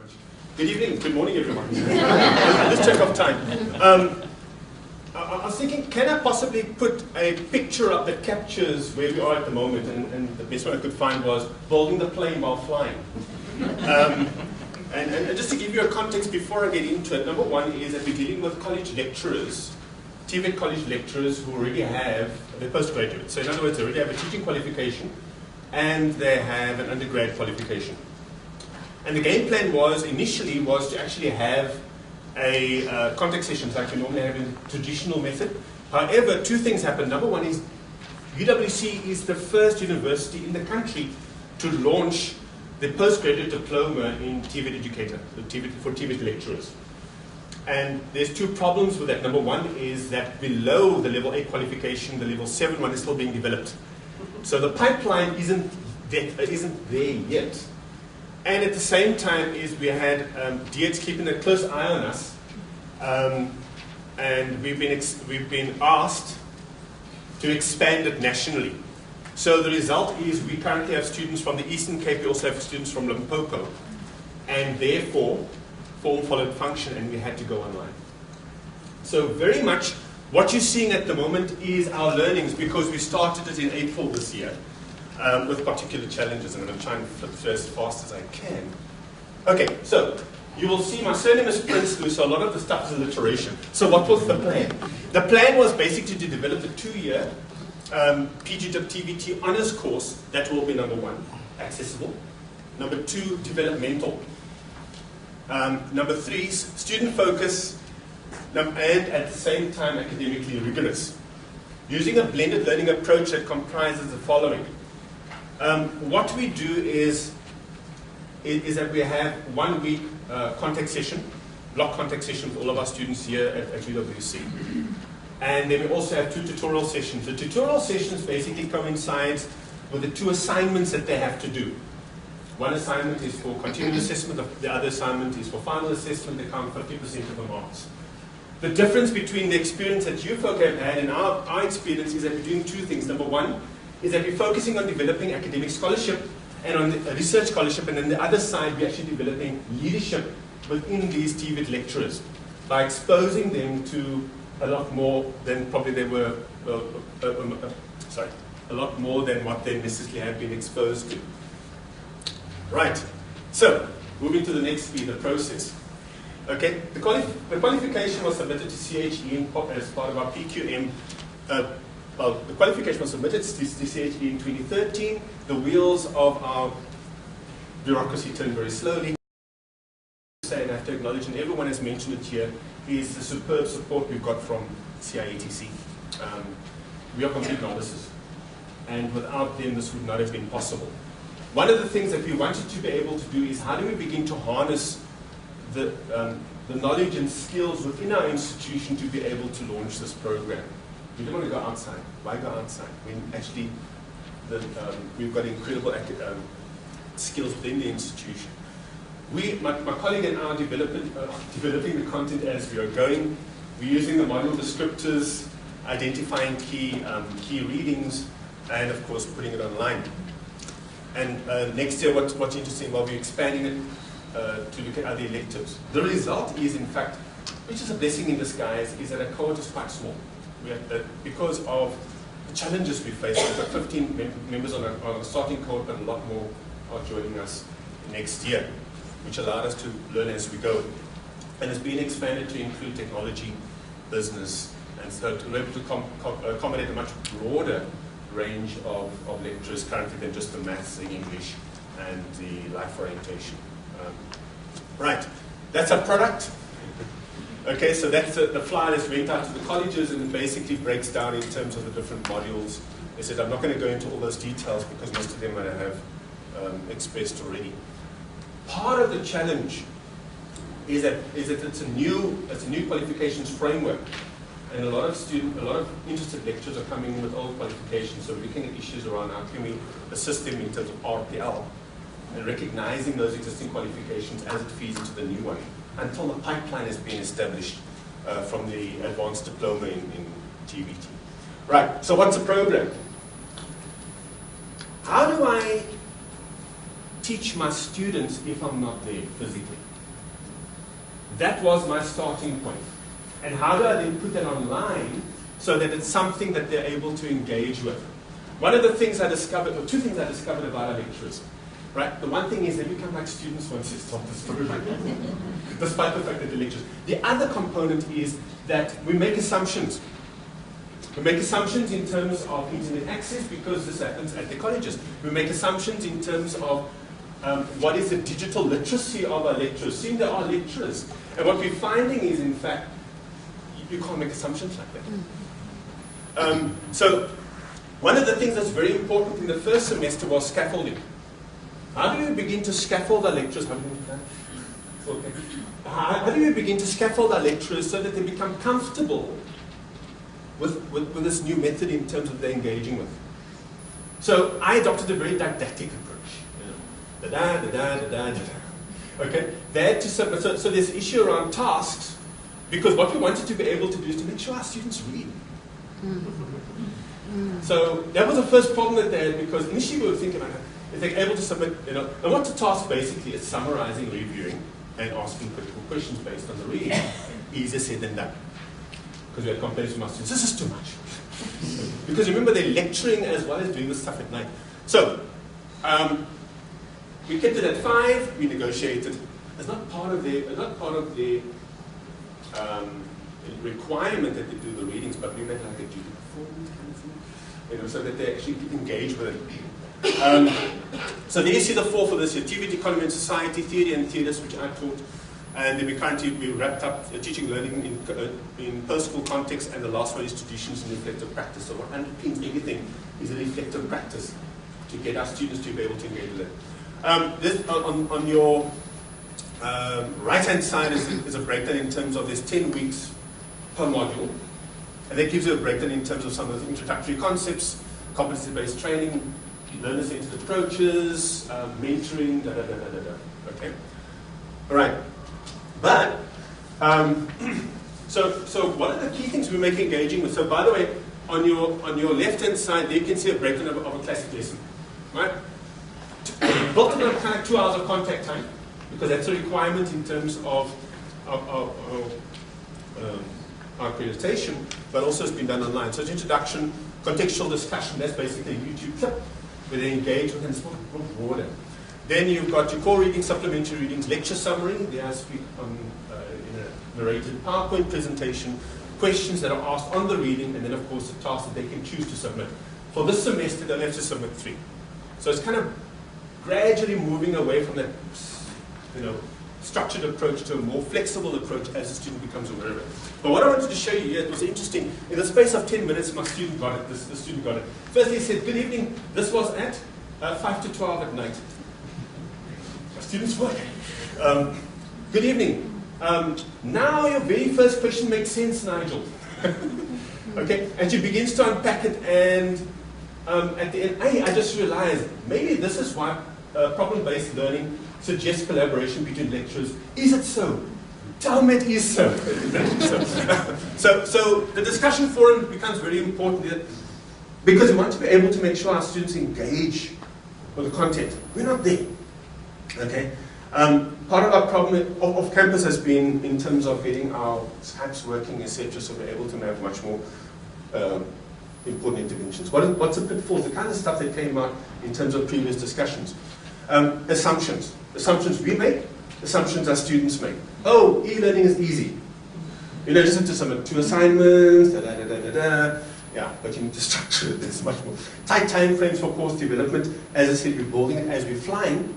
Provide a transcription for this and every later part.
much. Good evening, good morning everyone. Let's check off time. I was thinking, can I possibly put a picture up that captures where we are at the moment? And the best one I could find was building the plane while flying. And just to give you a context before I get into it, number one is that we're dealing with college lecturers, TVET college lecturers who already have, they're postgraduates. So in other words, they already have a teaching qualification and they have an undergrad qualification. And the game plan was, initially, was to actually have a contact sessions like we normally have in the traditional method. However, two things happened. Number one is UWC is the first university in the country to launch the postgraduate diploma in TVET educator, for TVET lecturers. And there's two problems with that. Number one is that below the level 8 qualification, the level 7 one is still being developed. So the pipeline isn't there yet. And at the same time is we had DH keeping a close eye on us, and we've been asked to expand it nationally. So the result is we currently have students from the Eastern Cape, we also have students from Limpopo, and therefore form followed function, and we had to go online. So very much what you're seeing at the moment is our learnings, because we started it in April this year. With particular challenges, and I'm going to try and flip through as fast as I can. Okay, so you will see my surname is Prinsloo, so a lot of the stuff is alliteration. So what was the plan? The plan was basically to develop a 2-year PGWTVT honors course that will be number one, accessible. Number two, developmental. Number three, student focus, and at the same time academically rigorous. Using a blended learning approach that comprises the following. What we do is that we have 1 week contact session, block contact session with all of our students here at UWC. And then we also have 2 tutorial sessions. The tutorial sessions basically coincides with the 2 assignments that they have to do. One assignment is for continuing assessment, the other assignment is for final assessment. They count 50% of the marks. The difference between the experience that you folk have had and our experience is that we're doing 2 things. Number one, is that we're focusing on developing academic scholarship and on research scholarship, and on the other side we're actually developing leadership within these TVET lecturers by exposing them to a lot more than probably they were, a lot more than what they necessarily have been exposed to. Right, so moving to the next speed, the process. Okay, the qualification was submitted to CIECT as part of our PQM. Well, the qualification was submitted to CIECT in 2013. The wheels of our bureaucracy turned very slowly. And I have to acknowledge, and everyone has mentioned it here, is the superb support we've got from CIECT. We are complete novices, and without them this would not have been possible. One of the things that we wanted to be able to do is how do we begin to harness the knowledge and skills within our institution to be able to launch this program. We don't want to go outside. Why go outside? When actually we've got incredible skills within the institution. My colleague and I are developing the content as we are going. We're using the model descriptors, identifying key readings, and of course putting it online. And next year, what's interesting, well, we're expanding it to look at other electives. The result is, in fact, which is a blessing in disguise, is that our cohort is quite small. Because of the challenges we face, we've got 15 members on a starting cohort, but a lot more are joining us next year, which allowed us to learn as we go. And it's been expanded to include technology, business, and so to be able to accommodate a much broader range of lecturers currently than just the maths, the English, and the life orientation. Right, that's our product. Okay, so that's the flyer that's went out to the colleges, and it basically breaks down in terms of the different modules. They said I'm not going to go into all those details because most of them I have expressed already. Part of the challenge is that it's a new qualifications framework, and a lot of interested lecturers are coming in with old qualifications. So we're looking at issues around how can we assist them in terms of RPL and recognizing those existing qualifications as it feeds into the new one, until the pipeline has been established from the advanced diploma in TVT. Right, so what's the program? How do I teach my students if I'm not there physically? that was my starting point. And how do I then put that online so that it's something that they're able to engage with? One of the things I discovered, or two things I discovered about our lecturers, right? The one thing is they become like students once you start the story, despite the fact that they're lecturers. The other component is that we make assumptions. We make assumptions in terms of internet access because this happens at the colleges. We make assumptions in terms of what is the digital literacy of our lecturers. Seeing there are lecturers. And what we're finding is, in fact, you can't make assumptions like that. So one of the things that's very important in the first semester was scaffolding. How do you begin to scaffold our lecturers? How do you begin to scaffold our lecturers so that they become comfortable with this new method in terms of their engaging with? So I adopted a very didactic approach. Okay, they had to submit. So there's an issue around tasks, because what we wanted to be able to do is to make sure our students read. So that was the first problem that they had, because initially we were thinking about if they're able to submit, and what the task basically is summarizing, reviewing, and asking critical questions based on the reading. Easier said than done. Because we had complaints from our students, this is too much. Because remember, they're lecturing as well as doing this stuff at night. So, we kept it at 5, we negotiated. It's not part of the requirement that they do the readings, but we made like a duty performance kind of thing, so that they actually engage with it. So there you see the 4 for this year: TV, economy and society, theory and theorists, which I taught. And then we wrapped up teaching learning in post-school context, and the last one is traditions and reflective practice. So what underpins everything is a reflective practice to get our students to be able to engage with it. This, on your right-hand side is a breakdown in terms of there's 10 weeks per module, and that gives you a breakdown in terms of some of the introductory concepts, competency-based training, learner-centered approaches, mentoring, Okay, all right. But so what are the key things we make engaging with? So by the way, on your left-hand side, there you can see a breakdown of a classic lesson, right? Built on kind of 2 hours of contact time, because that's a requirement in terms of our accreditation, but also it's been done online. So it's introduction, contextual discussion, that's basically a YouTube clip where they engage with, and it's more broader. Then you've got your core readings, supplementary readings, lecture summary, there I speak on in a narrated PowerPoint presentation, questions that are asked on the reading, and then of course the tasks that they can choose to submit. For this semester, they'll have to submit 3. So it's kind of gradually moving away from that structured approach to a more flexible approach as the student becomes aware of it. But what I wanted to show you here, it was interesting. In the space of 10 minutes, my student got it. The student got it. First, he said, "Good evening. This was at 5 to 12 at night." My students work. "Good evening. Now your very first question makes sense, Nigel." Okay, and she begins to unpack it, and at the end, I just realized maybe this is why problem-based learning suggests collaboration between lecturers. Is it so? Tell me it is so. So the discussion forum becomes very important here, because we want to be able to make sure our students engage with the content. We're not there. Okay. Part of our problem off campus has been in terms of getting our Skypes working, etc., so we're able to have much more important interventions. What's the pitfalls? The kind of stuff that came out in terms of previous discussions. Assumptions. Assumptions we make, assumptions our students make. Oh, e-learning is easy. Just have to submit 2 assignments, Yeah, but you need to structure it. There's much more. Tight time frames for course development. As I said, we're building it as we're flying.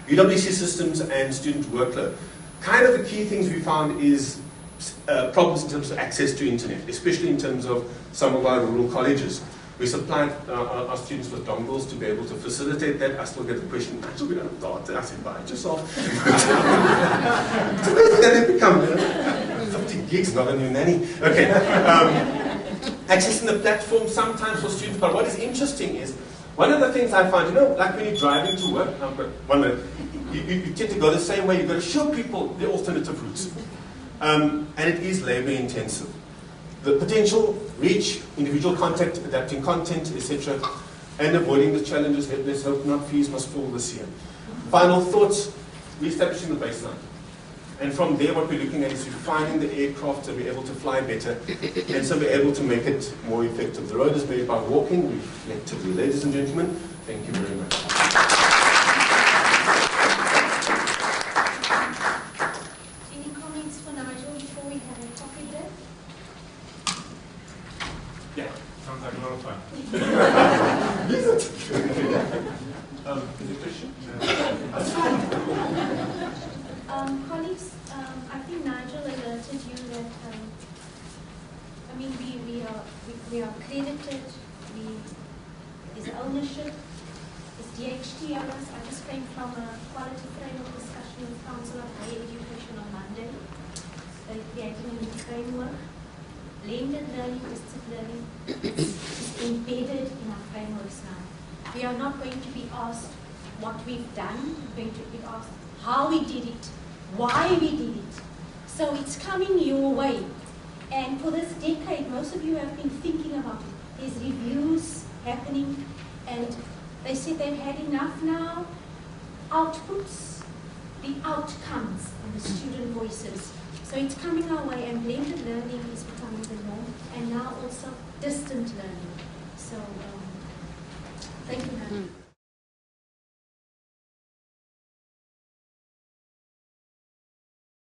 UWC systems and student workload. Kind of the key things we found is problems in terms of access to internet, especially in terms of some of our rural colleges. We supplied our students with dongles to be able to facilitate that. I still get the question, "Nigel, we don't have data." I said, "Buy it yourself." It's amazing that they become 50 gigs, not a new nanny. Okay. Accessing the platform sometimes for students, but what is interesting is, one of the things I find, like when you're driving to work, one minute, you tend to go the same way. You've got to show people the alternative routes. And it is labor intensive. The potential, reach, individual contact, adapting content, etc., and avoiding the challenges. Let's hope not fees must fall this year. Final thoughts, re-establishing the baseline. And from there, what we're looking at is refining the aircraft to be able to fly better, and so we're able to make it more effective. The road is made by walking, reflectively. Ladies and gentlemen, thank you very much. Any comments for Nigel before we have a coffee break? Yeah, sounds like a lot of fun. Is it Christian? That's fine. Colleagues, I think Nigel alerted you that, I mean, we are credited, there's ownership, there's DHT on us. I just came from a quality framework discussion with Council of Higher Education on Monday. They're creating a new framework. Blended learning, distance learning is embedded in our frameworks now. We are not going to be asked what we've done, we're going to be asked how we did it, why we did it. So it's coming your way. And for this decade, most of you have been thinking about it. There's reviews happening, and they said they've had enough now. Outputs, the outcomes, and the student voices. So it's coming our way, and blended learning is becoming the norm, and now also distant learning. So thank you, Madam.